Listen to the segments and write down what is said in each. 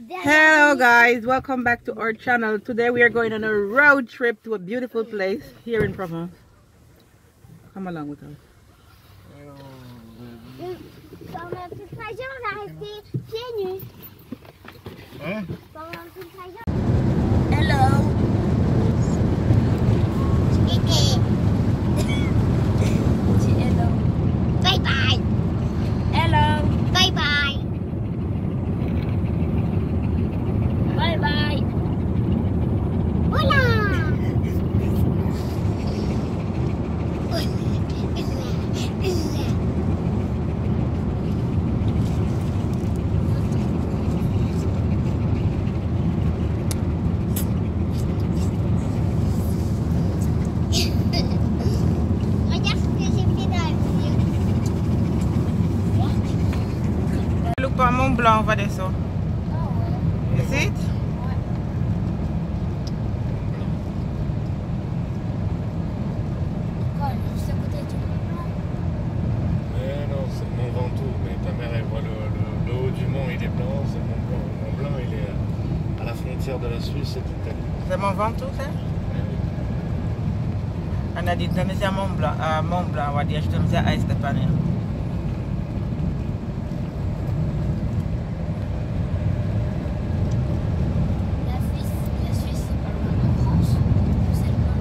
Hello guys, welcome back to our channel. Today we are going on a road trip to a beautiful place here in Provence. Come along with us. Pendant toute la journée, on a resté pieds nus. Hein? Pendant toute la journée. Hello. Dis hello. Bye bye. Hello. Bye bye. Bye bye. Voilà. Look pas Mont Blanc, on va descendre. You see it? Mais non, c'est le Mont Ventoux. Mais ta mère, elle voit le haut du mont, il est blanc. C'est le Mont Blanc. Le Mont Blanc, il est à la frontière de la Suisse et de l'Italie. C'est Mont Ventoux, ça? On a dit de me dire Mont Blanc, on va dire je te me dis à Stéphanie. La Suisse, c'est pas loin de France. C'est loin.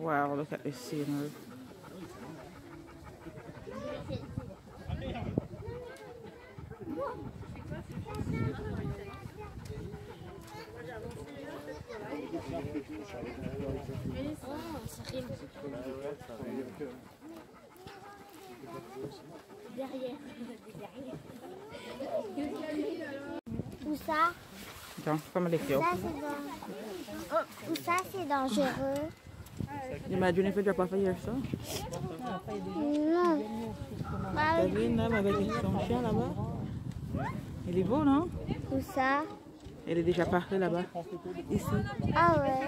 Wow, look at this scenery. Derrière. Où ça? Attends, comme les filles. Où ça, c'est dangereux? Imagine if you drop off a year, ça. Non. T'as vu une dame avec son chien là-bas? Il est beau, non? Où ça? Elle est déjà partie là-bas. Ici. Ah ouais.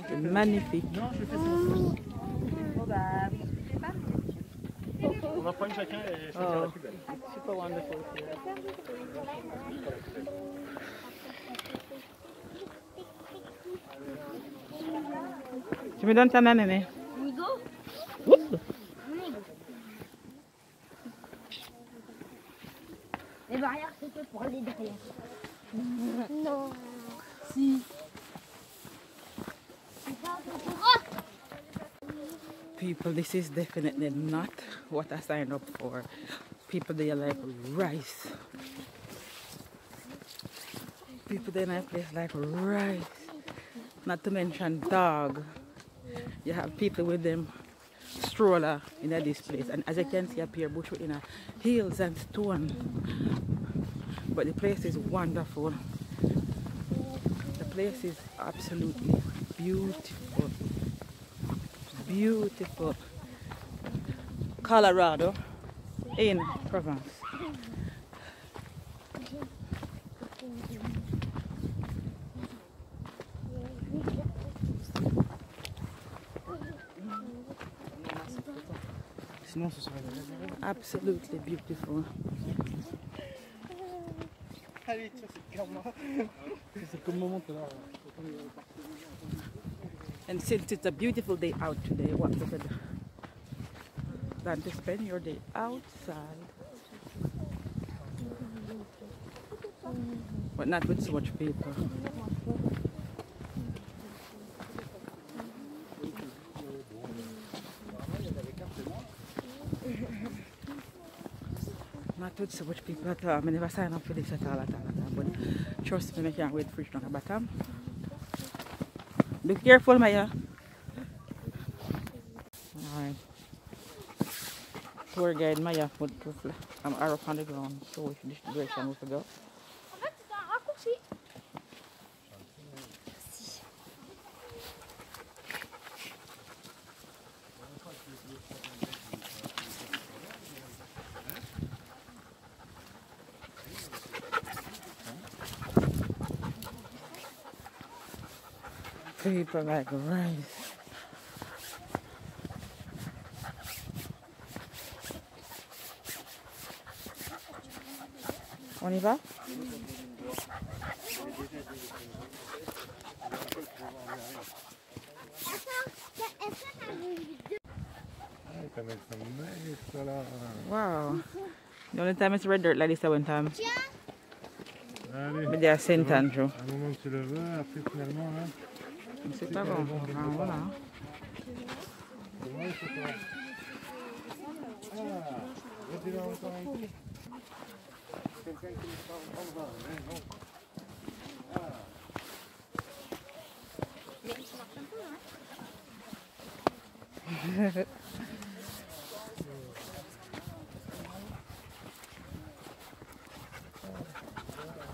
C'est magnifique. On va prendre chacun et chacun la plus belle. Super wonderful. Tu me donnes ta main, Néné? Nigo? Oups. Les barrières, c'est fait pour aller derrière. Non. Si. People, this is definitely not what I signed up for. People, they like rice. People, they in a place like rice. Not to mention dog. You have people with them stroller in this place, and as you can see up here, bush in a hills and stone. But the place is wonderful. The place is absolutely beautiful. Beautiful. Colorado in Provence. Absolutely beautiful. And since it's a beautiful day out today, what better than to spend your day outside, but not with so much people. Not with so much people at all. I never sign up for this at all. But trust me, I can't wait for it on the bottom. Be careful, Maya. Alright. Tour guide Maya put I'm arrow on the ground, so which direction we should go. En fait, c'est un raccourci. People like rice. On y va? Wow. The only time it's red dirt like this one time. Mais il y a Saint Andrew. À un moment que tu le veux, après finalement là. C'est pas bon. Ah, voilà.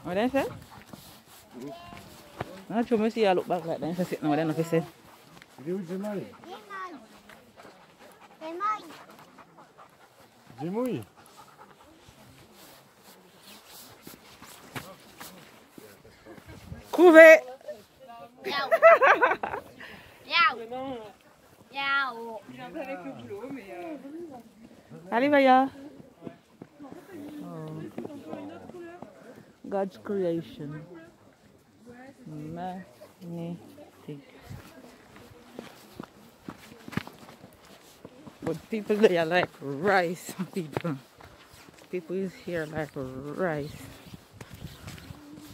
What did I say? I told me see I look back like that. I said, no, I don't know if I said. Dis-moi. Couvé! Allez, Maya. Oh. God's creation. Magnifique. But people they are like rice. People is here like rice.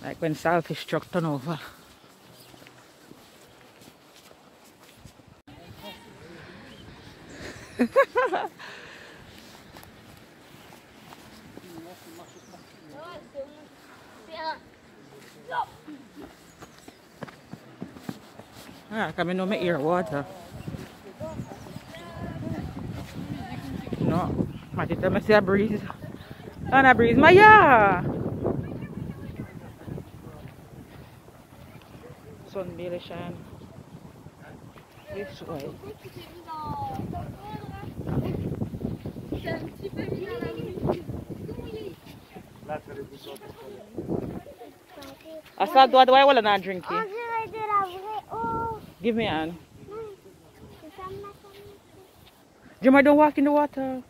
Like when saltfish truck turn over. Ah, coming on my ear water. No, I did me see a breeze. And a breeze, Maya! Sun barely shine this way. I saw the water, why will I not drink it? Give me an. Jemma, don't walk in the water.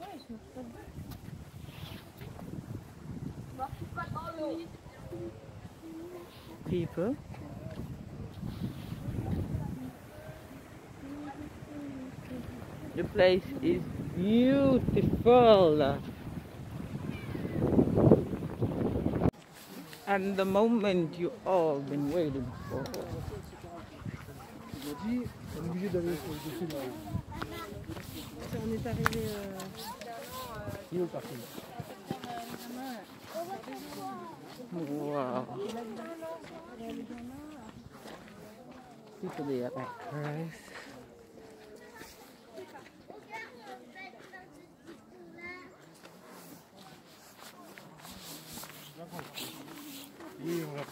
People. The place is beautiful. And the moment you all been waiting for. On est arrivé. Wow. People there like rice.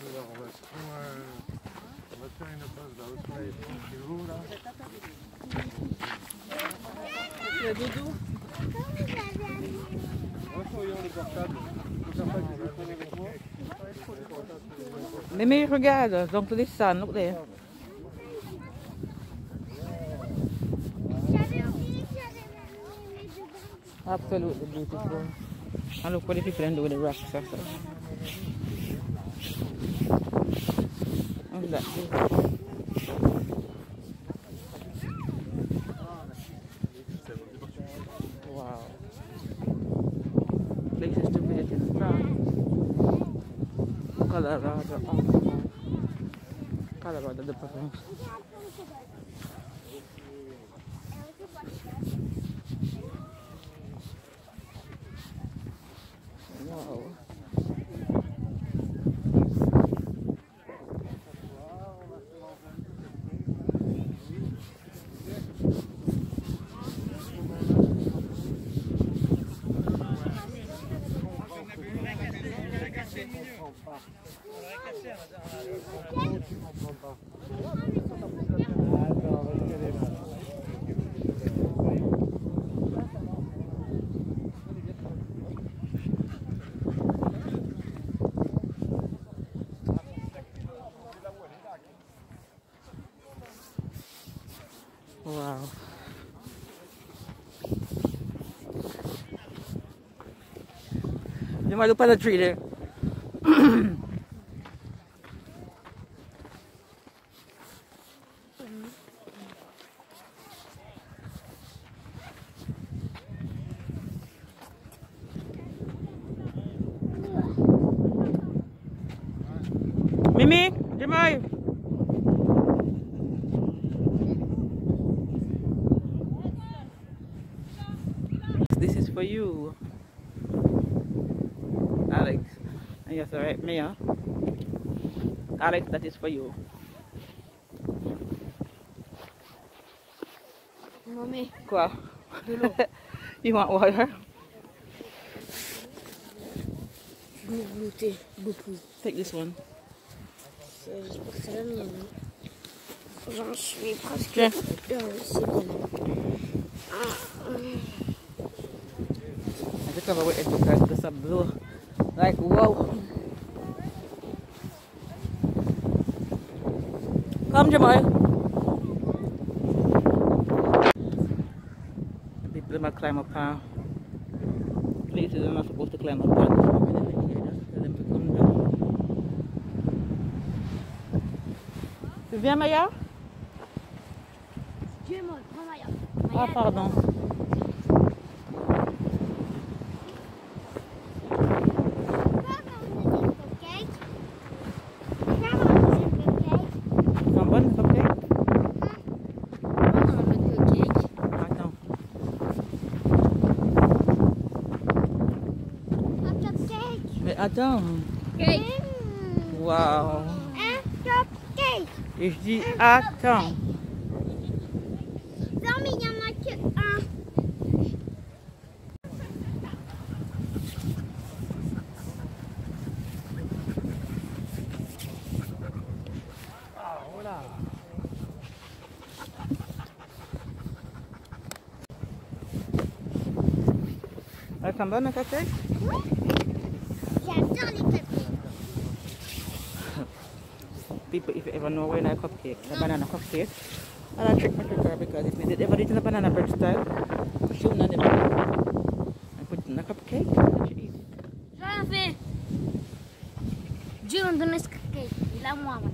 On va faire une pause là, au soleil tranquillou là. Le doudou. Les portables. Mimi, regarde, donc the sun, look there. Absolutely beautiful. And look what the people can do with the rocks and stuff. Look at that. Wow. Places to visit in France. Colorado. Colorado, the Provençal. Wow. Wow. You might look at the tree there. Mimi, Jamal. This is for you, Alex. And yes, alright, Mia. Alex, that is for you. Mommy, Quoi? You want water? goûter beaucoup. Take this one. J'espère que c'est la mienne. J'en suis presque. Tiens. C'est bon. I have to cover with it because it's a blue. Like, whoa. Come, Jamal. People might climb up places they're not supposed to climb up on. Tell them to come down. Tu viens, Maya? Dieu moi, prends Maya. Ah, pardon. T'en bonne, cupcake? Attends. Mais attends. Wow. Et je dis attends. Non, mais il n'y en a que un. Elles sont bonnes, les cupcakes? J'adore les cupcakes. People, if you ever know where I cupcake, the banana cupcake, and I trick my tricker because if they ever eat in a banana bread style, put it on the banana and put it in a cupcake and she eat it. J'ai rien fait. Dieu m'a donné ce cupcake. Il a moi maintenant.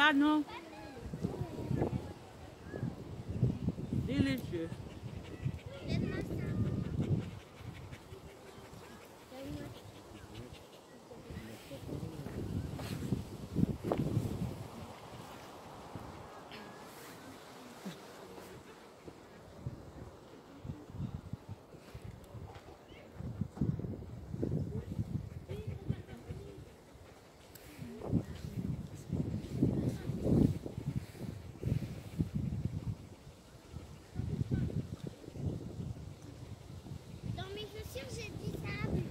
bad, no? Delicious. Dans mes chaussures, j'ai du sable.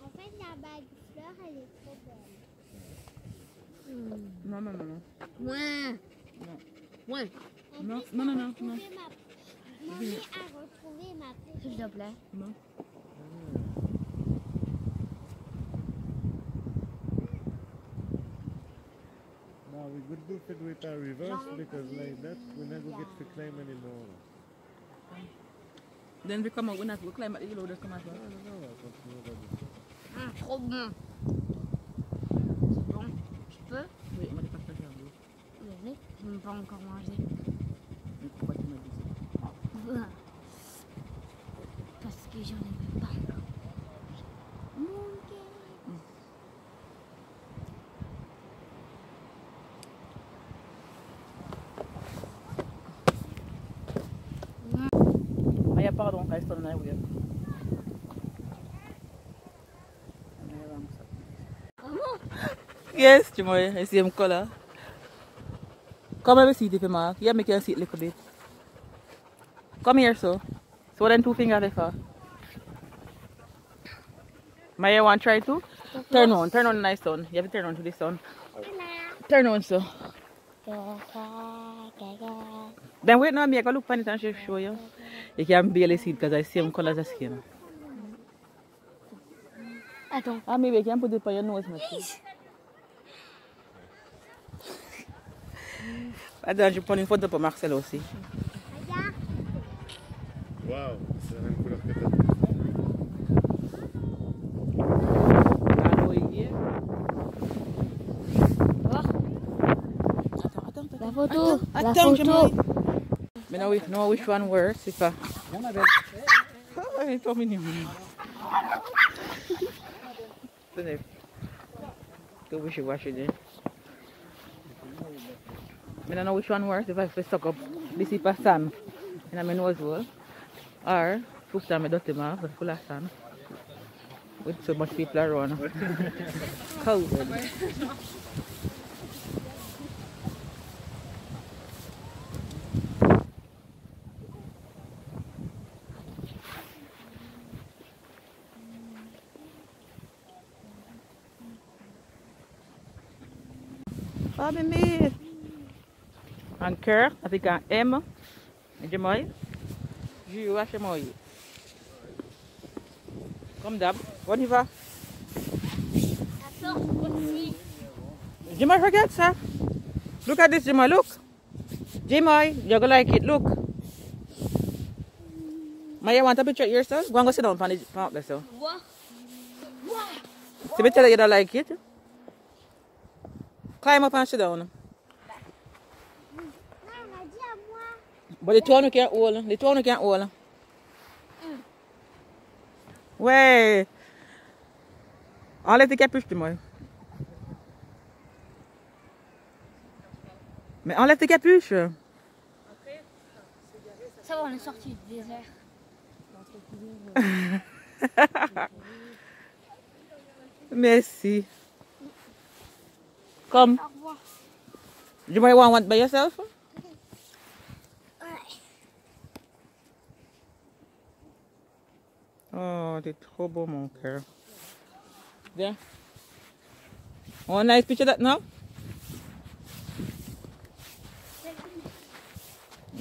En fait, la bague fleur, elle est trop belle. Non, non, non, non. Ouais. Non. Ouais. Non, non, non, non, non. Maman a retrouvé ma préférée. S'il te plaît. Non. Now we would do it with our reverse because like that we never get to climb anymore. Then we come out, we not go climb at the hill, just come out. No, continue like this. Trop bon. C'est bon. Je peux? Oui, on va les partager en deux. Désolée, je n'ai pas encore mangé. Mais pourquoi tu m'as dit ça? Parce que j'en ai pas. Mon cœur. Maya, pardon, reste on a oublié. Yes, Jamoy, I see him color. Come have a seat if you mark. Yeah, make your seat a little bit. Come here, so. So then 2 fingers left. Maya, want to try too? Turn on the nice sun. You have to turn on to the sun. Turn on, so. Then wait now, me I go look for it and show you. You can barely see it because I see him colors of skin. Attends. Ah, maybe you can put it on your nose, my Attends, je prends une photo pour Marcel aussi. Regarde. Waouh, c'est la même couleur que toi. Allô, hier. Attends. La photo. Attends, mais non, no, which one worse, c'est pas. Oh, il est trop mignon. Tenez. Que vous watching it. I don't know which one worse, if I stuck up this heap of sand in my nose hole, or put on my dirty mouth full of sand with so much people around. Cold. Oh, bébé! Un cœur avec un M. Et Jamoy. Je vais chez moi. Comme d'hab. On y va. Jamoy, regarde ça. Look at this, Jamoy. Look. Jamoy, you're gonna like it. Look. Maya, want a picture of yourself? Go and go sit down on the pump there, so. See me tell you don't like it. Climb up and sit down. But the two one can't hold. The two one can't hold. Ouais. Enlève tes capuches, moi. Mais enlève tes capuches. Ça va, on est sorti du désert. Merci. Come. Au revoir. You might want one by yourself? Oh, t'es trop beau, mon cœur. Viens. Oh, nice picture that now?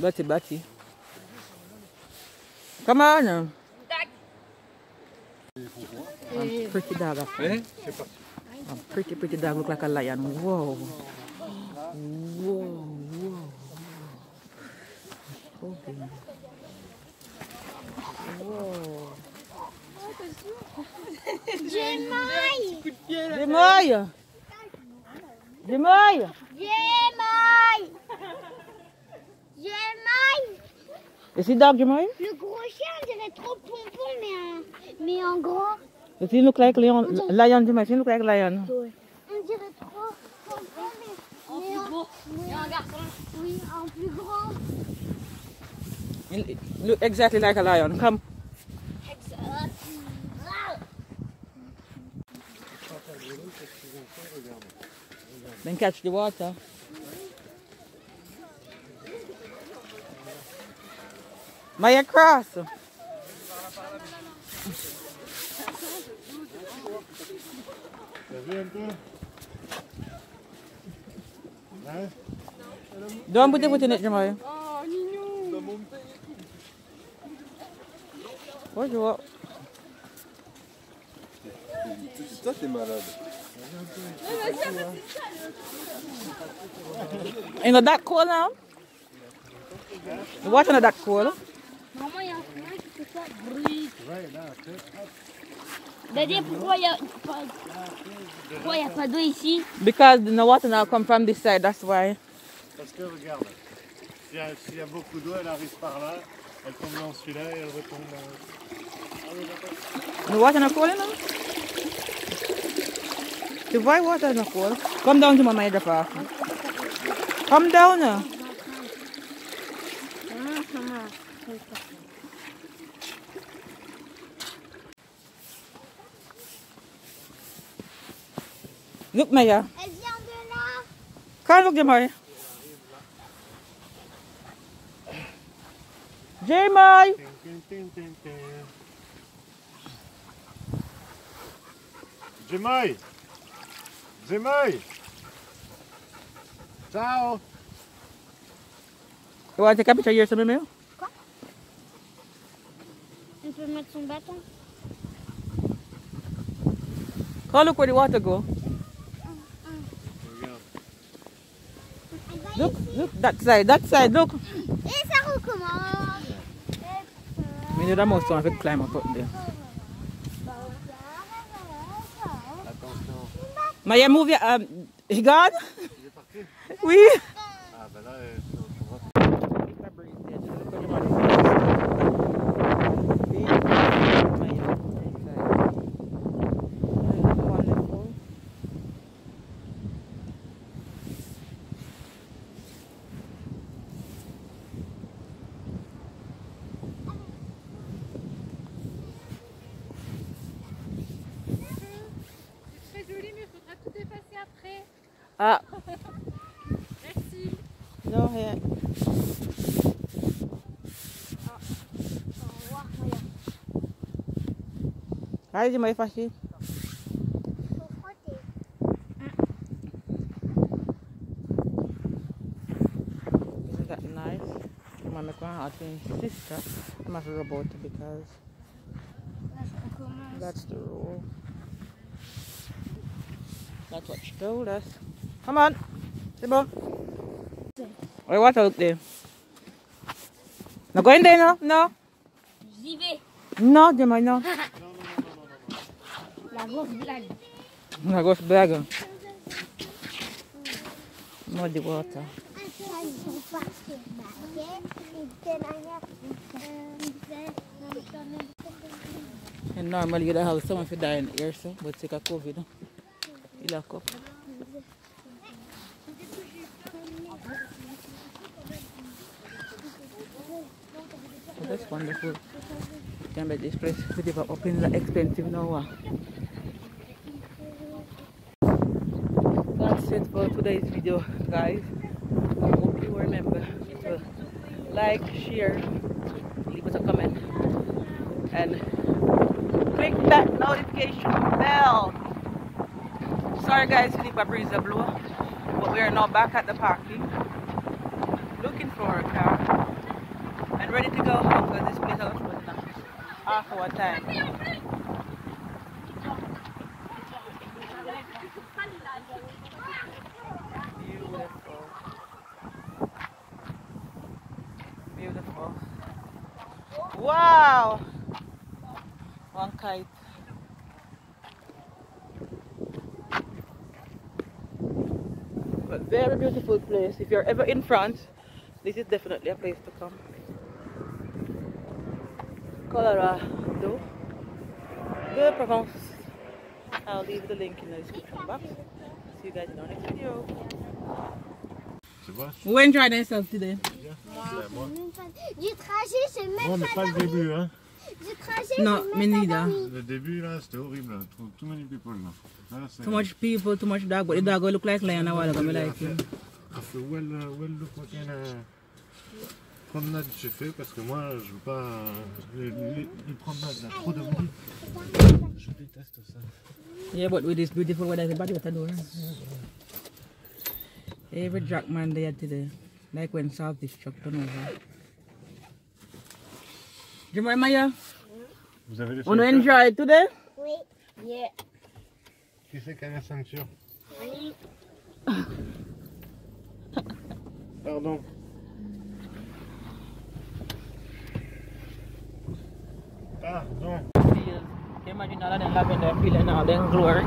Batty. Come on. Pretty dog. A pretty dog look like a lion. Whoa. Okay. Whoa. Jémaille. Et c'est dog, Jémaille? Le gros chien, on dirait trop pompon, mais en gros. Does he look like lion, Jémaille? He look like lion. On dirait trop pompon, mais en garçon. Oui, en plus gros. He look exactly like a lion. Come. Then catch the water. Maya cross. T'as vu un peu? Ouais. Don't put it in it, Jémaille. Oh, mignon. Bonjour. Toi, t'es malade. Ain't it that cold now? The water not that cold. Maman, il y a un chemin qui fait ça. Bruit. Daddy, pourquoi il n'y a pas d'eau ici? Because the water now come from this side, that's why. Parce que regarde, s'il y a beaucoup d'eau, elle arrive par là, elle tombe dans celui-là et elle retombe dans... The water not cold now? The white water is not cold. Come down to Mama Edapa. Come down now. Look, Maya. Elle vient de là. Come look, Jémaille. Jémaille. Jémaille! Jémaille! Ciao! You want to take a picture here, some of On peut mettre son bâton. Come look where the water go. Look, that side, look. Et ça recommence. We need a mouse to climb up there. Attention. Maya, move your, he gone? Il est parti? Oui. Ah ben là, Ah, Merci. no, here. How did you make it? Faut frotter. Isn't that nice? I'm going to ask my sister. I'm going to rub out it because that's the rule. That's what she told us. Come on, Simba. Wait, what's out there? No, go in there, no? No. J'y vais. No, Gemma, no. La grosse blague. No, go bag. Muddy water. And normally you'd have someone if you die in here, so, but take a COVID. You lock up. Oh, that's wonderful. You can bet this place is up in the expensive now. That's it for today's video, guys. I hope you remember to like, share, leave us a comment, and click that notification bell. Sorry guys, Philippa breeze the blow, but we are now back at the parking looking for a car. ready to go home because this place is closing at half hour time. Beautiful. Beautiful. Wow! One kite. But very beautiful place. If you're ever in France, this is definitely a place to come. Colorado de Provence. I'll leave the link in the description box. See you guys in our next video. Who enjoyed themselves today? Du trajet, c'est même Non, mais pas le début, hein. Du trajet, No, me neither. Le début, là, c'était horrible. Too many people, là. Là, Too much people, too much dog, but the dog will look like lion a while ago. Me like him. I feel well look what kind of promenade tu fais parce que moi je veux pas les promenades là, trop de bruit. Je déteste ça. Yeah, but with this beautiful weather, everybody what to do. Every drag man there today, like when Saltfish truck turn over. Jumai Maya, Vous avez les wanna ceintures? enjoy it today? Oui. Yeah. Qui c'est qui a la ceinture? Oui. Pardon. Pardon. Imagine all of them lavender feeling all them glory.